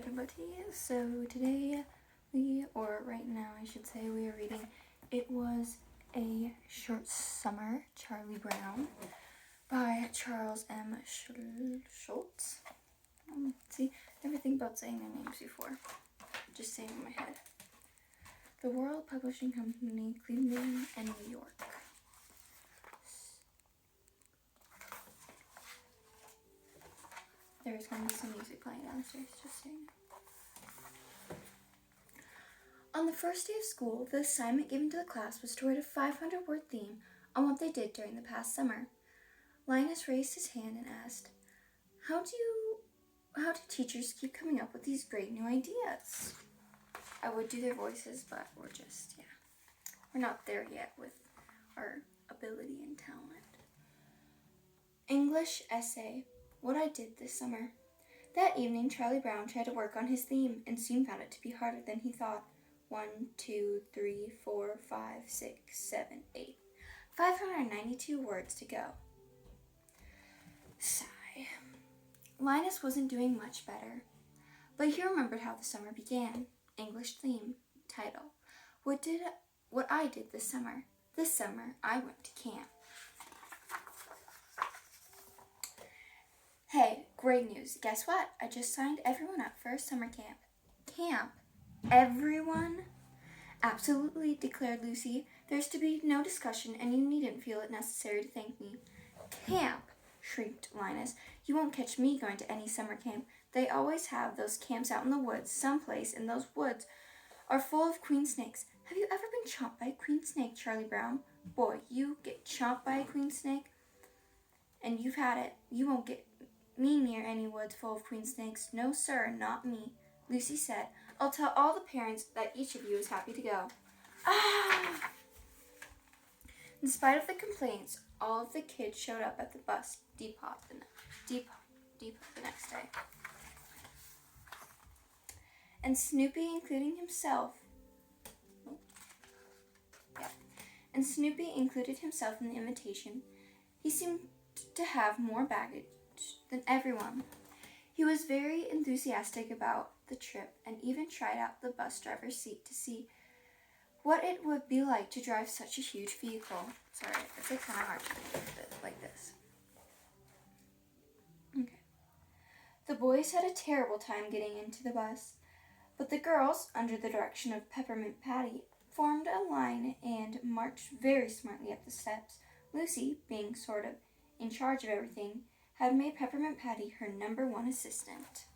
everybody. So today right now I should say, we are reading It Was a Short Summer, Charlie Brown by Charles M. Schulz. See, never think about saying their names before. Just saying in my head. The World Publishing Company, Cleveland and New York. There's going to be some music playing downstairs, just saying. On the first day of school, the assignment given to the class was to write a 500-word theme on what they did during the past summer. Linus raised his hand and asked, How do teachers keep coming up with these great new ideas? I would do their voices, but we're not there yet with our ability and talent. English essay, What I Did This Summer. That evening, Charlie Brown tried to work on his theme and soon found it to be harder than he thought. 1, 2, 3, 4, 5, 6, 7, 8. 592 words to go. Sigh. Linus wasn't doing much better, but he remembered how the summer began. English theme, title. What I did this summer. This summer, I went to camp. Hey, great news. Guess what? I just signed everyone up for a summer camp. Camp? Everyone? Absolutely, declared Lucy. There's to be no discussion, and you needn't feel it necessary to thank me. Camp? Shrieked Linus. You won't catch me going to any summer camp. They always have those camps out in the woods, someplace, and those woods are full of queen snakes. Have you ever been chomped by a queen snake, Charlie Brown? Boy, you get chomped by a queen snake, and you've had it. You won't get me near any woods full of queen snakes. No, sir, not me. Lucy said, I'll tell all the parents that each of you is happy to go. Ah! In spite of the complaints, all of the kids showed up at the bus depot the next day. And Snoopy, including himself, included himself in the invitation. He seemed to have more baggage than everyone. He was very enthusiastic about the trip and even tried out the bus driver's seat to see what it would be like to drive such a huge vehicle. Sorry, it's kind of hard to think of it like this. Okay. The boys had a terrible time getting into the bus, but the girls, under the direction of Peppermint Patty, formed a line and marched very smartly up the steps. Lucy, being sort of in charge of everything, had made Peppermint Patty her number one assistant.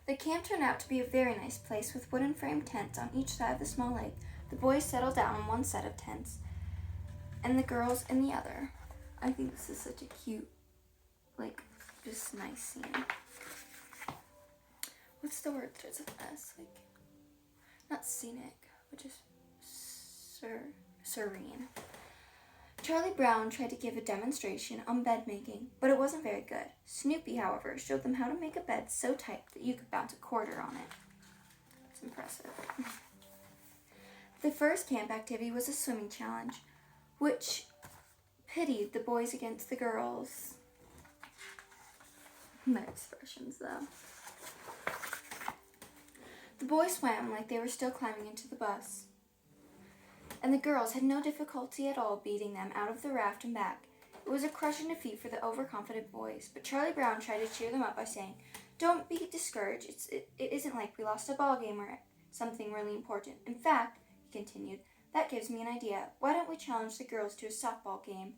The camp turned out to be a very nice place with wooden frame tents on each side of the small lake. The boys settled down on one set of tents and the girls in the other. I think this is such a cute, just nice scene. What's the word that starts with S? Not scenic, but just serene. Charlie Brown tried to give a demonstration on bed making, but it wasn't very good. Snoopy, however, showed them how to make a bed so tight that you could bounce a quarter on it. It's impressive. The first camp activity was a swimming challenge, which pitted the boys against the girls. Their expressions, though. The boys swam like they were still climbing into the bus, and the girls had no difficulty at all beating them out of the raft and back. It was a crushing defeat for the overconfident boys, but Charlie Brown tried to cheer them up by saying, Don't be discouraged. It isn't like we lost a ball game or something really important. In fact, he continued, that gives me an idea. Why don't we challenge the girls to a softball game?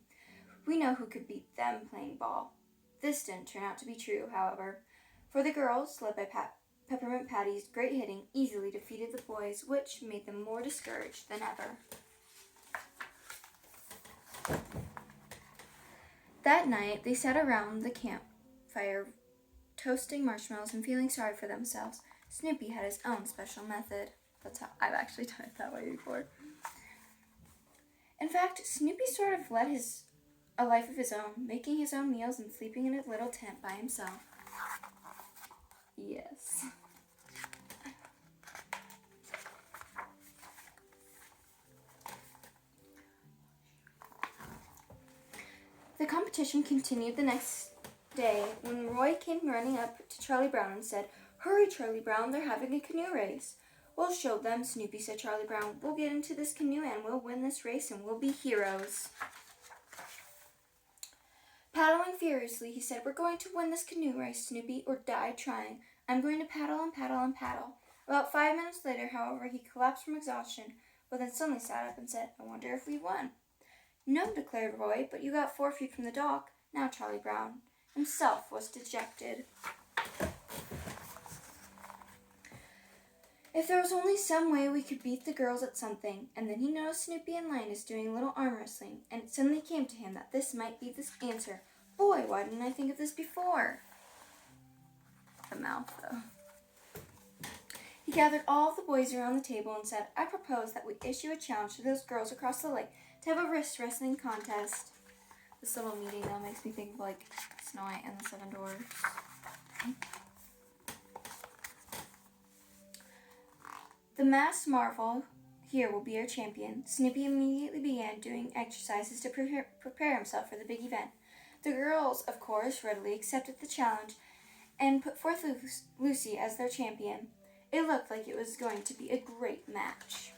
We know who could beat them playing ball. This didn't turn out to be true, however, for the girls, led by Peppermint Patty's great hitting, easily defeated the boys, which made them more discouraged than ever. That night, they sat around the campfire, toasting marshmallows and feeling sorry for themselves. Snoopy had his own special method. That's how I've actually done it that way before. In fact, Snoopy sort of led a life of his own, making his own meals and sleeping in a little tent by himself. Yes. competition continued the next day when Roy came running up to Charlie Brown and said, "Hurry, Charlie Brown, they're having a canoe race." "We'll show them, Snoopy," said Charlie Brown. "We'll get into this canoe and we'll win this race and we'll be heroes." Paddling furiously, he said, "We're going to win this canoe race, Snoopy, or die trying. I'm going to paddle and paddle and paddle." About 5 minutes later, however, he collapsed from exhaustion, but then suddenly sat up and said, "I wonder if we won." "No," declared Roy, "but you got 4 feet from the dock." Now Charlie Brown himself was dejected. If there was only some way we could beat the girls at something. And then he noticed Snoopy and Linus doing a little arm wrestling, and it suddenly came to him that this might be the answer. Boy, why didn't I think of this before? The mouth, though. He gathered all the boys around the table and said, "I propose that we issue a challenge to those girls across the lake to have a wrist wrestling contest." This little meeting, though, makes me think of, like, Snow White and the Seven Dwarfs. "The masked marvel here will be our champion." Snoopy immediately began doing exercises to prepare himself for the big event. The girls, of course, readily accepted the challenge and put forth Lucy as their champion. It looked like it was going to be a great match.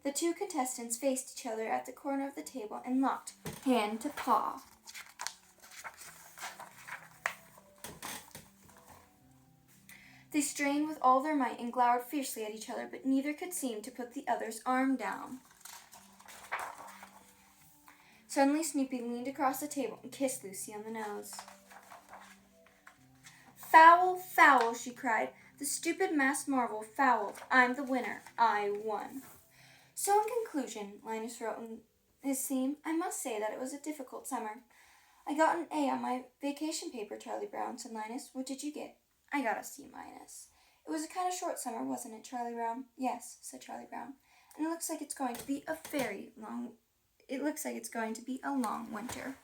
The two contestants faced each other at the corner of the table and locked hand to paw. They strained with all their might and glowered fiercely at each other, but neither could seem to put the other's arm down. Suddenly, Snoopy leaned across the table and kissed Lucy on the nose. "Foul, foul," she cried. "The stupid masked marvel fouled. I'm the winner. I won." So in conclusion, Linus wrote in his theme, "I must say that it was a difficult summer." "I got an A on my vacation paper, Charlie Brown," said Linus. "What did you get?" "I got a C-." "It was a kind of short summer, wasn't it, Charlie Brown?" "Yes," said Charlie Brown. "And it looks like it's going to be a long winter."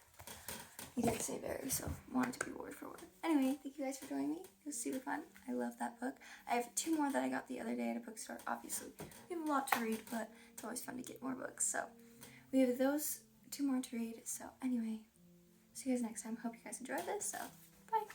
He didn't say very, so I wanted to be word for word. Anyway, thank you guys for joining me. It was super fun. I love that book. I have 2 more that I got the other day at a bookstore. Obviously, we have a lot to read, but it's always fun to get more books. So we have those 2 more to read. So anyway, see you guys next time. Hope you guys enjoyed this. So bye.